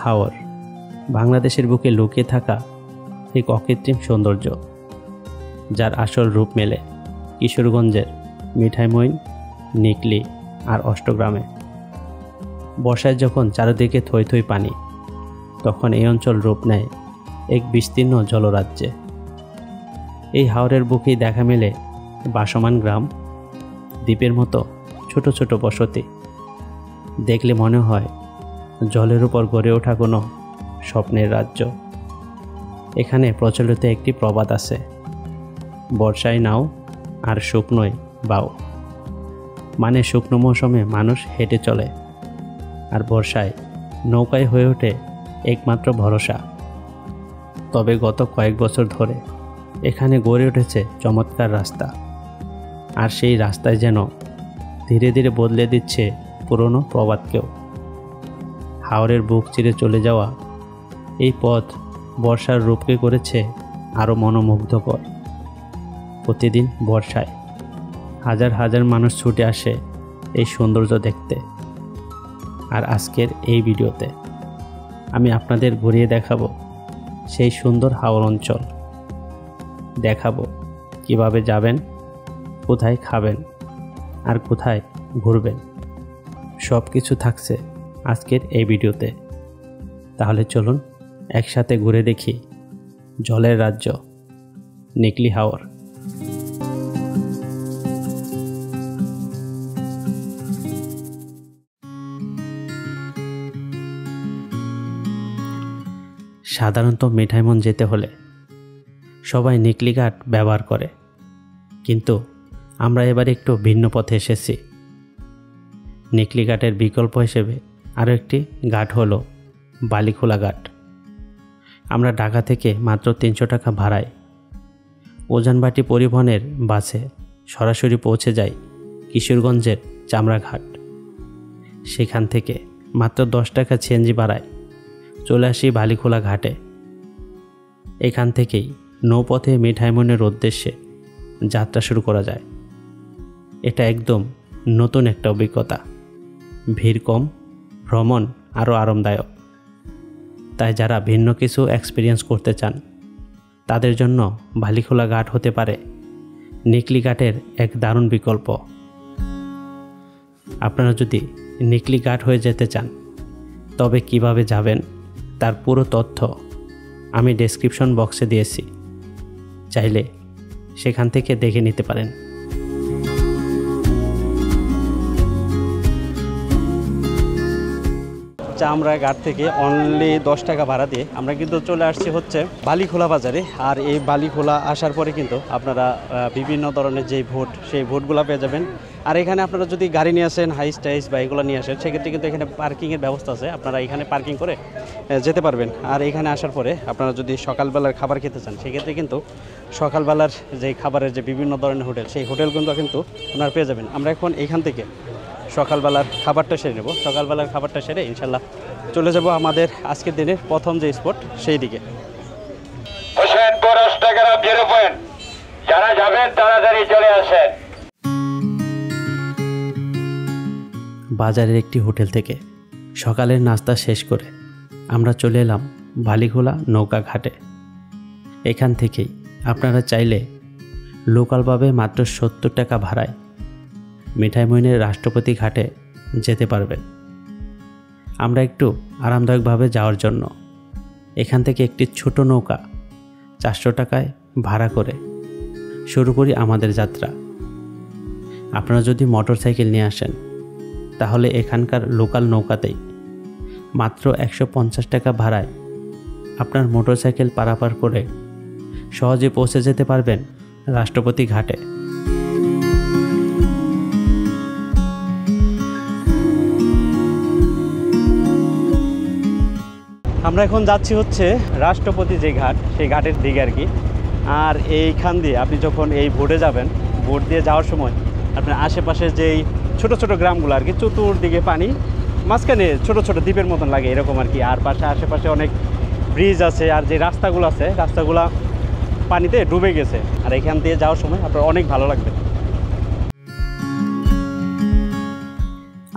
হাওর বাংলাদেশের বুকে লুকিয়ে থাকা এক অকৃত্রিম সৌন্দর্য, যার আসল রূপ মেলে কিশোরগঞ্জের মিঠাইমইন, নিকলি আর অষ্টগ্রামে। বর্ষায় যখন চারিদিকে থই থই পানি, তখন এই অঞ্চল রূপ নেয় এক বিস্তীর্ণ জলরাজ্যে। এই হাওরের বুকেই দেখা মেলে বাসমান গ্রাম, দ্বীপের মতো ছোট ছোট বসতি। দেখলে মনে হয় জলের উপর গড়ে ওঠা কোনো স্বপ্নের রাজ্য। এখানে প্রচলিত একটি প্রবাদ আছে, বর্ষায় নাও আর শুকনোয় বাও। মানে শুকনো মৌসুমে মানুষ হেঁটে চলে, আর বর্ষায় নৌকায় হয়ে ওঠে একমাত্র ভরসা। তবে গত কয়েক বছর ধরে এখানে গড়ে উঠেছে চমৎকার রাস্তা, আর সেই রাস্তায় যেন ধীরে ধীরে বদলে দিচ্ছে পুরনো প্রবাদকেও। হাওরের বুক চিরে চলে যাওয়া এই পথ বর্ষার রূপকে করেছে আরও মনোমুগ্ধকর। প্রতিদিন বর্ষায় হাজার হাজার মানুষ ছুটে আসে এই সৌন্দর্য দেখতে। আর আজকের এই ভিডিওতে আমি আপনাদের ঘুরিয়ে দেখাবো সেই সুন্দর হাওর অঞ্চল। দেখাবো কিভাবে যাবেন, কোথায় খাবেন আর কোথায় ঘুরবেন। সব কিছু থাকছে আজকের এই ভিডিওতে। তাহলে চলুন একসাথে ঘুরে দেখি জলের রাজ্য নিকলি হাওর। সাধারণত মিঠাইমন যেতে হলে সবাই নিকলি ঘাট ব্যবহার করে, কিন্তু আমরা এবার একটু ভিন্ন পথে এসেছি। নিকলি ঘাটের বিকল্প হিসেবে আরও একটি ঘাট হলো বালিখোলা ঘাট। আমরা ঢাকা থেকে মাত্র 300 টাকা ভাড়ায় ওজানবাটি পরিবহনের বাসে সরাসরি পৌঁছে যাই কিশোরগঞ্জের চামড়াঘাট। সেখান থেকে মাত্র 10 টাকা সিএনজি ভাড়ায় চলে আসি বালিখোলা ঘাটে। এখান থেকেই নৌপথে মিঠাইমনের উদ্দেশ্যে যাত্রা শুরু করা যায়। এটা একদম নতুন একটা অভিজ্ঞতা, ভিড় কম, ভ্রমণ আরও আরামদায়ক। তাই যারা ভিন্ন কিছু এক্সপিরিয়েন্স করতে চান তাদের জন্য বালিখোলা ঘাট হতে পারে নিকলি ঘাটের এক দারুণ বিকল্প। আপনারা যদি নিকলি ঘাট হয়ে যেতে চান, তবে কিভাবে যাবেন তার পুরো তথ্য আমি ডেসক্রিপশন বক্সে দিয়েছি, চাইলে সেখান থেকে দেখে নিতে পারেন। চামড়াঘাট থেকে অনলি 10 টাকা ভাড়া দিয়ে আমরা কিন্তু চলে আসছি হচ্ছে বালিখোলা বাজারে। আর এই বালিখোলা আসার পরে কিন্তু আপনারা বিভিন্ন ধরনের যে ভোট, সেই ভোটগুলো পেয়ে যাবেন। আর এখানে আপনারা যদি গাড়ি নিয়ে আসেন, হাইস টাইস বা এগুলো নিয়ে আসেন, সেক্ষেত্রে কিন্তু এখানে পার্কিংয়ের ব্যবস্থা আছে, আপনারা এখানে পার্কিং করে যেতে পারবেন। আর এখানে আসার পরে আপনারা যদি সকালবেলার খাবার খেতে চান, সেক্ষেত্রে কিন্তু সকালবেলার যে খাবারের যে বিভিন্ন ধরনের হোটেল, সেই হোটেলগুলো কিন্তু আপনারা পেয়ে যাবেন। আমরা এখন এখান থেকে সকালবেলার খাবারটা সেরে নেব। সকালবেলার খাবারটা সেরে ইনশাল্লাহ চলে যাব আমাদের আজকের দিনের প্রথম যে স্পট, সেই দিকে। হোসেনপুর অষ্টগ্রাম 0 পয়েন্ট, যারা যাবেন তাড়াতাড়ি চলে আসেন। বাজারের একটি হোটেল থেকে সকালের নাস্তা শেষ করে আমরা চলে এলাম বালিখোলা নৌকা ঘাটে। এখান থেকেই আপনারা চাইলে লোকালভাবে মাত্র 70 টাকা ভাড়ায় মিঠাইমইনের রাষ্ট্রপতি ঘাটে যেতে পারবেন। আমরা একটু আরামদায়কভাবে যাওয়ার জন্য এখান থেকে একটি ছোট নৌকা 400 টাকায় ভাড়া করে শুরু করি আমাদের যাত্রা। আপনারা যদি মোটরসাইকেল নিয়ে আসেন, তাহলে এখানকার লোকাল নৌকাতেই মাত্র 150 টাকা ভাড়ায় আপনার মোটরসাইকেল পারাপার করে সহজে পৌঁছে যেতে পারবেন রাষ্ট্রপতি ঘাটে। আমরা এখন যাচ্ছি হচ্ছে রাষ্ট্রপতি যে ঘাট, সেই ঘাটের দিকে আর কি। আর এইখান দিয়ে আপনি যখন এই বোটে যাবেন, বোট দিয়ে যাওয়ার সময় আপনার আশেপাশে যেই ছোট ছোট গ্রামগুলো আর কি, চতুর্দিকে পানি, মাঝখানে ছোট ছোট দ্বীপের মতন লাগে এরকম আর কি। আর আশেপাশে অনেক ব্রিজ আছে, আর যে রাস্তাগুলো আছে, রাস্তাগুলো পানিতে ডুবে গেছে। আর এখান দিয়ে যাওয়ার সময় আপনার অনেক ভালো লাগবে।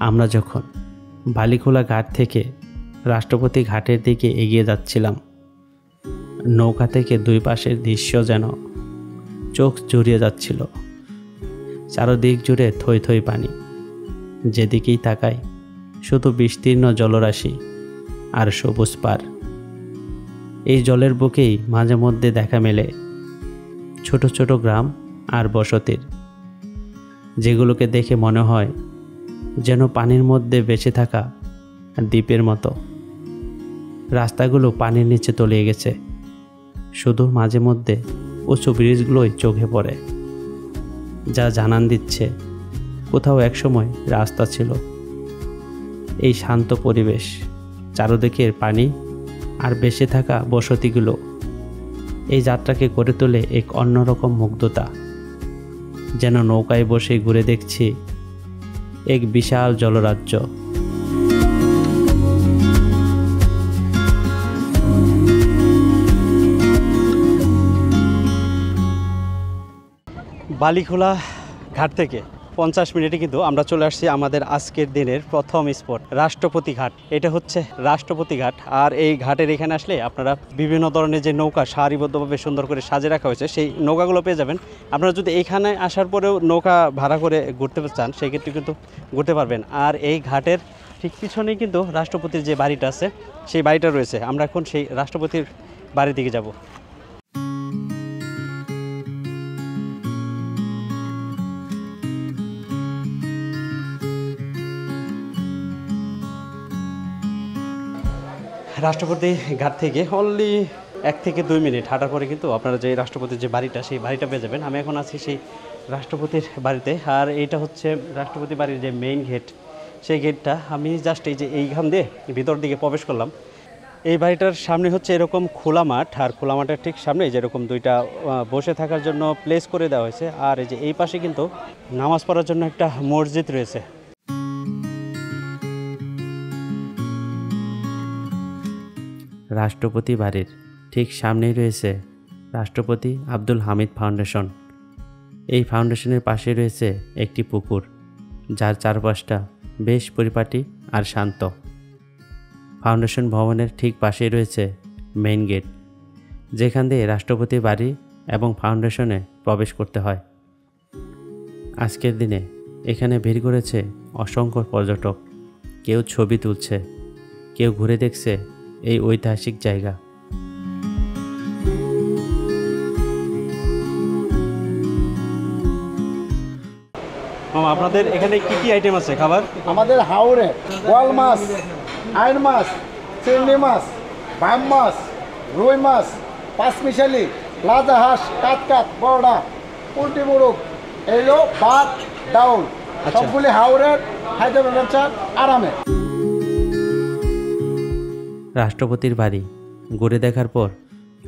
আমরা যখন বালিখোলা ঘাট থেকে রাষ্ট্রপতি ঘাটের দিকে এগিয়ে যাচ্ছিলাম। নৌকা থেকে দুই পাশের দৃশ্য যেন চোখ জুড়িয়ে যাচ্ছিল। চারদিক জুড়ে থই থই পানি, যেদিকেই তাকাই শুধু বিস্তীর্ণ জলরাশি আর সবুজ পাড়। এই জলের বুকেই মাঝে মধ্যে দেখা মেলে ছোট ছোট গ্রাম আর বসতির, যেগুলোকে দেখে মনে হয় যেন পানির মধ্যে বেঁচে থাকা দ্বীপের মতো। রাস্তাগুলো পানির নিচে তলিয়ে গেছে, শুধু মাঝে মধ্যে উঁচু ব্রিজগুলোই চোখে পড়ে, যা জানান দিচ্ছে কোথাও একসময় রাস্তা ছিল। এই শান্ত পরিবেশ, চারদিকের পানি আর বেঁচে থাকা বসতিগুলো এই যাত্রাকে করে তোলে এক অন্যরকম মুগ্ধতা, যেন নৌকায় বসে ঘুরে দেখছি এক বিশাল জলরাজ্য। বালিখোলা ঘাট থেকে 50 মিনিটে কিন্তু আমরা চলে আসছি আমাদের আজকের দিনের প্রথম স্পট, রাষ্ট্রপতি ঘাট। এটা হচ্ছে রাষ্ট্রপতি ঘাট। আর এই ঘাটের এখানে আসলে আপনারা বিভিন্ন ধরনের যে নৌকা সারিবদ্ধভাবে সুন্দর করে সাজিয়ে রাখা হয়েছে, সেই নৌকাগুলো পেয়ে যাবেন। আপনারা যদি এইখানে আসার পরেও নৌকা ভাড়া করে ঘুরতে চান, সেই ক্ষেত্রে কিন্তু ঘুরতে পারবেন। আর এই ঘাটের ঠিক পিছনেই কিন্তু রাষ্ট্রপতির যে বাড়িটা আছে, সেই বাড়িটা রয়েছে। আমরা এখন সেই রাষ্ট্রপতির বাড়ির দিকে যাব। রাষ্ট্রপতি ঘাট থেকে অনলি 1 থেকে 2 মিনিট হাঁটার পরে কিন্তু আপনারা যে রাষ্ট্রপতির যে বাড়িটা, সেই বাড়িটা পেয়ে যাবেন। আমি এখন আছি সেই রাষ্ট্রপতির বাড়িতে। আর এইটা হচ্ছে রাষ্ট্রপতি বাড়ির যে মেইন গেট, সেই গেটটা আমি জাস্ট এই যে এইখান দিয়ে ভিতর দিকে প্রবেশ করলাম। এই বাড়িটার সামনে হচ্ছে এরকম খোলা মাঠ, আর খোলা মাঠের ঠিক সামনে যেরকম দুইটা বসে থাকার জন্য প্লেস করে দেওয়া হয়েছে। আর এই যে এই পাশে কিন্তু নামাজ পড়ার জন্য একটা মসজিদ রয়েছে। রাষ্ট্রপতি বাড়ির ঠিক সামনেই রয়েছে রাষ্ট্রপতি আব্দুল হামিদ ফাউন্ডেশন। এই ফাউন্ডেশনের পাশে রয়েছে একটি পুকুর, যার চারপাশটা বেশ পরিপাটি আর শান্ত। ফাউন্ডেশন ভবনের ঠিক পাশেই রয়েছে মেইন গেট, যেখান দিয়ে রাষ্ট্রপতি বাড়ি এবং ফাউন্ডেশনে প্রবেশ করতে হয়। আজকের দিনে এখানে ভিড় করেছে অসংখ্য পর্যটক। কেউ ছবি তুলছে, কেউ ঘুরে দেখছে এই ঐতিহাসিক জায়গা। আপনাদের এখানে কি কি আইটেম আছে খাবার? আমাদের হাওড়ে বোয়াল মাছ, আইন মাছ, চিংড়ি মাছ, ভাম মাছ, রুই মাছ, পাঁচমিশালি, লাজা হাঁস, কাতকাত, বড়া, পোলট্রি মুরগ, এলো ভাত, ডাউল, সবগুলি হাওড়ের খাইতে পারবেন আরামে। রাষ্ট্রপতির বাড়ি ঘুরে দেখার পর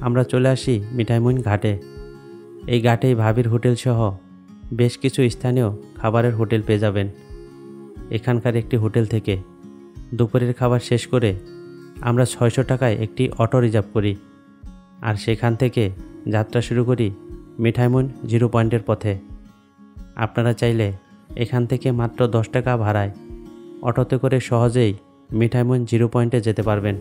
আমরা চলে আসি মিঠাইমইন ঘাটে। এই ঘাটেই ভাবির হোটেল সহ বেশ কিছু স্থানীয় খাবারের হোটেল পেয়ে যাবেন। এখানকার একটি হোটেল থেকে দুপুরের খাবার শেষ করে আমরা 600 টাকায় একটি অটো রিজার্ভ করি, আর সেখান থেকে যাত্রা শুরু করি মিঠাইমইন 0 পয়েন্টের পথে। আপনারা চাইলে এখান থেকে মাত্র 10 টাকা ভাড়ায় অটোতে করে সহজেই মিঠাইমইন 0 পয়েন্টে যেতে পারবেন।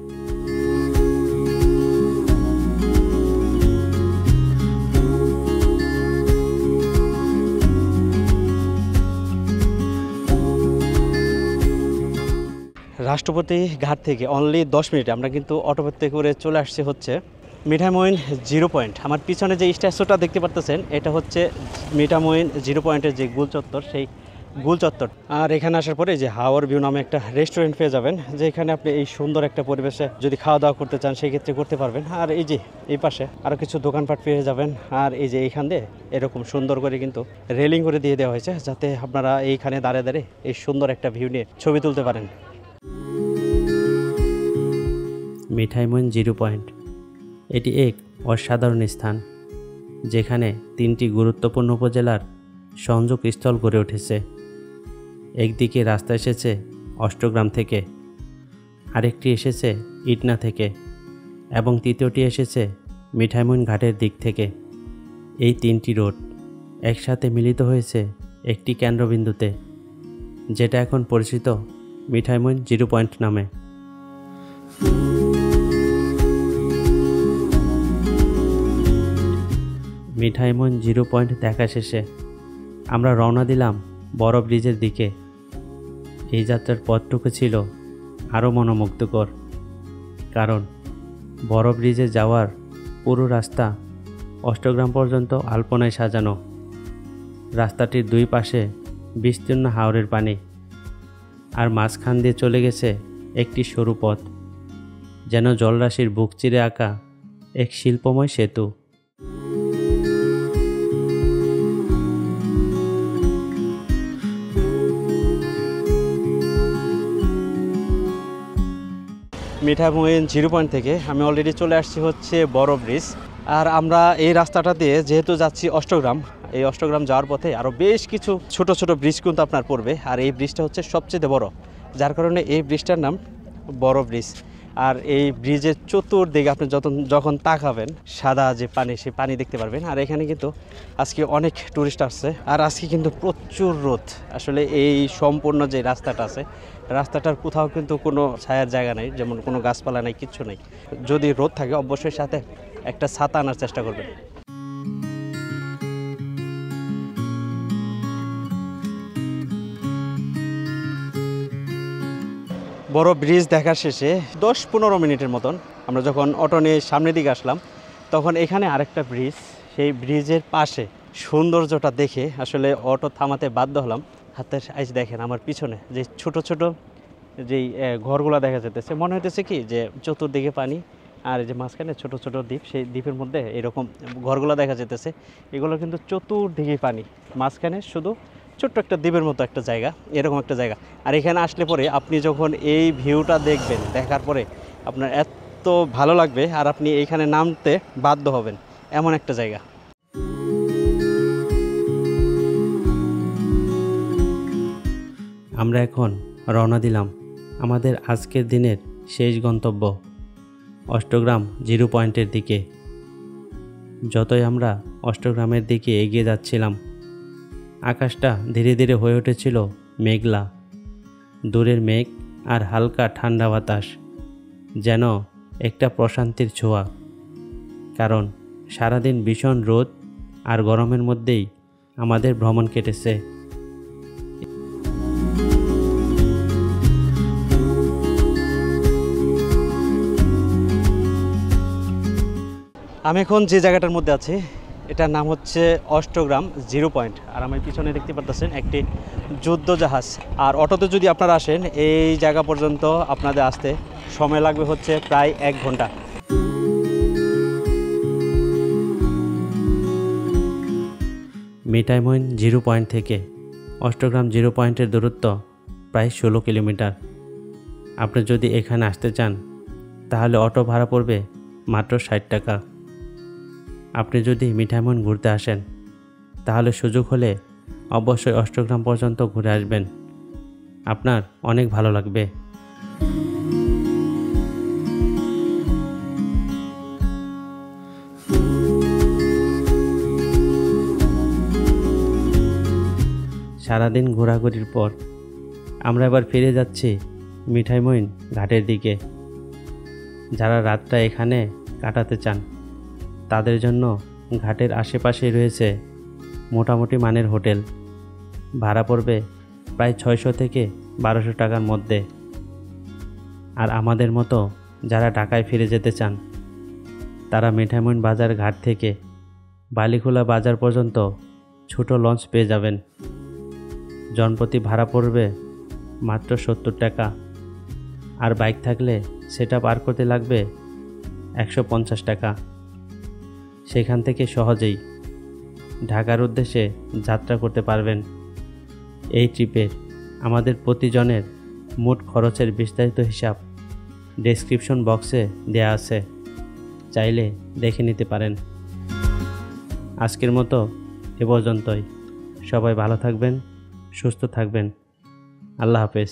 রাষ্ট্রপতি ঘাট থেকে অনলি 10 মিনিটে আমরা কিন্তু অটোতে করে চলে আসছে হচ্ছে মিঠাইমইন 0 পয়েন্ট। আমার পিছনে যে স্ট্যাচুটা দেখতে পারতেছেন, এটা হচ্ছে মিঠাইমইন 0 পয়েন্টের যে গোল চত্বর, সেই গোল চত্বর। আর এখানে আসার পরে যে হাওয়ার ভিউ নামে একটা রেস্টুরেন্ট পেয়ে যাবেন, যেখানে আপনি এই সুন্দর একটা পরিবেশে যদি খাওয়া দাওয়া করতে চান, সেই ক্ষেত্রে করতে পারবেন। আর এই যে এই পাশে আরও কিছু দোকানপাট পেয়ে যাবেন। আর এই যে এইখান দিয়ে এরকম সুন্দর করে কিন্তু রেলিং করে দিয়ে দেওয়া হয়েছে, যাতে আপনারা এইখানে দাঁড়িয়ে দাঁড়িয়ে এই সুন্দর একটা ভিউ নিয়ে ছবি তুলতে পারেন। মিঠাইমইন 0 পয়েন্ট এটি এক অসাধারণ স্থান, যেখানে 3টি গুরুত্বপূর্ণ উপজেলার সংযোগস্থল গড়ে উঠেছে। একদিকে রাস্তা এসেছে অষ্টগ্রাম থেকে, আরেকটি এসেছে ইটনা থেকে, এবং তৃতীয়টি এসেছে মিঠাইমইন ঘাটের দিক থেকে। এই 3টি রোড একসাথে মিলিত হয়েছে একটি কেন্দ্রবিন্দুতে, যেটা এখন পরিচিত মিঠাইমইন 0 পয়েন্ট নামে। মিঠাইমইন 0 পয়েন্ট দেখা শেষে আমরা রওনা দিলাম বড় ব্রিজের দিকে। এই যাত্রার পথটুকু ছিল আরও মনোমুগ্ধকর, কারণ বড় ব্রিজে যাওয়ার পুরো রাস্তা অষ্টগ্রাম পর্যন্ত আলপনায় সাজানো। রাস্তাটির দুই পাশে বিস্তীর্ণ হাওরের পানি, আর মাঝখান দিয়ে চলে গেছে একটি সরু পথ, যেন জলরাশির বুক চিরে আঁকা এক শিল্পময় সেতু। মিঠাইমইন 0 পয়েন্ট থেকে আমি অলরেডি চলে আসছি হচ্ছে বড় ব্রিজ। আর আমরা এই রাস্তাটা দিয়ে যেহেতু যাচ্ছি অষ্টগ্রাম, এই অষ্টগ্রাম যাওয়ার পথে আরও বেশ কিছু ছোট ছোট ব্রিজ কিন্তু আপনার পড়বে। আর এই ব্রিজটা হচ্ছে সবচেয়ে বড়, যার কারণে এই ব্রিজটার নাম বড় ব্রিজ। আর এই ব্রিজের চতুর্দিকে আপনি যখন তাকাবেন সাদা যে পানি, সেই পানি দেখতে পারবেন। আর এখানে কিন্তু আজকে অনেক টুরিস্ট আসছে, আর আজকে কিন্তু প্রচুর রোদ। আসলে এই সম্পূর্ণ যে রাস্তাটা আছে, রাস্তাটার কোথাও কিন্তু কোনো ছায়ার জায়গা নেই, যেমন কোনো গাছপালা নেই, কিচ্ছু নেই। যদি রোদ থাকে অবশ্যই সাথে একটা ছাতা আনার চেষ্টা করবেন। বড় ব্রিজ দেখা শেষে 10-15 মিনিটের মতন আমরা যখন অটো নিয়ে সামনের দিকে আসলাম, তখন এখানে আরেকটা ব্রিজ, সেই ব্রিজের পাশে সৌন্দর্যটা দেখে আসলে অটো থামাতে বাধ্য হলাম। হাতের সাইজ দেখেন, আমার পিছনে যে ছোট ছোট যেই ঘরগুলো দেখা যেতেছে, মনে হইতেছে কি যে চতুর্দিকে পানি, আর এই যে মাঝখানে ছোট ছোট দ্বীপ, সেই দ্বীপের মধ্যে এরকম ঘরগুলো দেখা যেতেছে। এগুলো কিন্তু চতুর্দিকে পানি, মাঝখানে শুধু ছোট্ট একটা দ্বীপের মতো একটা জায়গা, এরকম একটা জায়গা। আর এখানে আসলে পরে আপনি যখন এই ভিউটা দেখবেন, দেখার পরে আপনার এত ভালো লাগবে, আর আপনি এইখানে নামতে বাধ্য হবেন, এমন একটা জায়গা। আমরা এখন রওনা দিলাম আমাদের আজকের দিনের শেষ গন্তব্য অষ্টগ্রাম 0 পয়েন্টের দিকে। যতই আমরা অষ্টগ্রামের দিকে এগিয়ে যাচ্ছিলাম, আকাশটা ধীরে ধীরে হয়ে উঠেছিল মেঘলা। দূরের মেঘ আর হালকা ঠান্ডা বাতাস যেন একটা প্রশান্তির ছোঁয়া, কারণ সারাদিন ভীষণ রোদ আর গরমের মধ্যেই আমাদের ভ্রমণ কেটেছে। আমি এখন যে জায়গাটার মধ্যে আছি, এটার নাম হচ্ছে অষ্টগ্রাম 0 পয়েন্ট। আর আমার পিছনে দেখতে পাচ্ছেন একটি যুদ্ধ জাহাজ। আর অটোতে যদি আপনারা আসেন, এই জায়গা পর্যন্ত আপনাদের আসতে সময় লাগবে হচ্ছে প্রায় 1 ঘন্টা। মিঠাইমইন 0 পয়েন্ট থেকে অষ্টগ্রাম 0 পয়েন্টের দূরত্ব প্রায় 16 কিলোমিটার। আপনি যদি এখানে আসতে চান তাহলে অটো ভাড়া পড়বে মাত্র 60 টাকা। আপনি যদি মিঠাইমইন ঘুরতে আসেন তাহলে সুযোগ হলে অবশ্যই অষ্টগ্রাম পর্যন্ত ঘুরে আসবেন, আপনার অনেক ভালো লাগবে। সারাদিন ঘোরাঘুরির পর আমরা এবার ফিরে যাচ্ছি মিঠাইমইন ঘাটের দিকে। যারা রাতটা এখানে কাটাতে চান তাদের জন্য ঘাটের আশেপাশেই রয়েছে মোটামুটি মানের হোটেল। ভাড়া পড়বে প্রায় 600 থেকে 1200 টাকার মধ্যে। আর আমাদের মতো যারা ঢাকায় ফিরে যেতে চান তারা মিঠাইমইন বাজার ঘাট থেকে বালিখোলা বাজার পর্যন্ত ছোট লঞ্চ পেয়ে যাবেন। জনপ্রতি ভাড়া পড়বে মাত্র 70 টাকা। আর বাইক থাকলে সেটা পার করতে লাগবে 150 টাকা। সেখান থেকে সহজেই ঢাকার উদ্দেশ্যে যাত্রা করতে পারবেন। এই ট্রিপে আমাদের প্রতিজনের মোট খরচের বিস্তারিত হিসাব ডেসক্রিপশন বক্সে দেয়া আছে, চাইলে দেখে নিতে পারেন। আজকের মতো এ পর্যন্তই। সবাই ভালো থাকবেন, সুস্থ থাকবেন। আল্লাহ হাফেজ।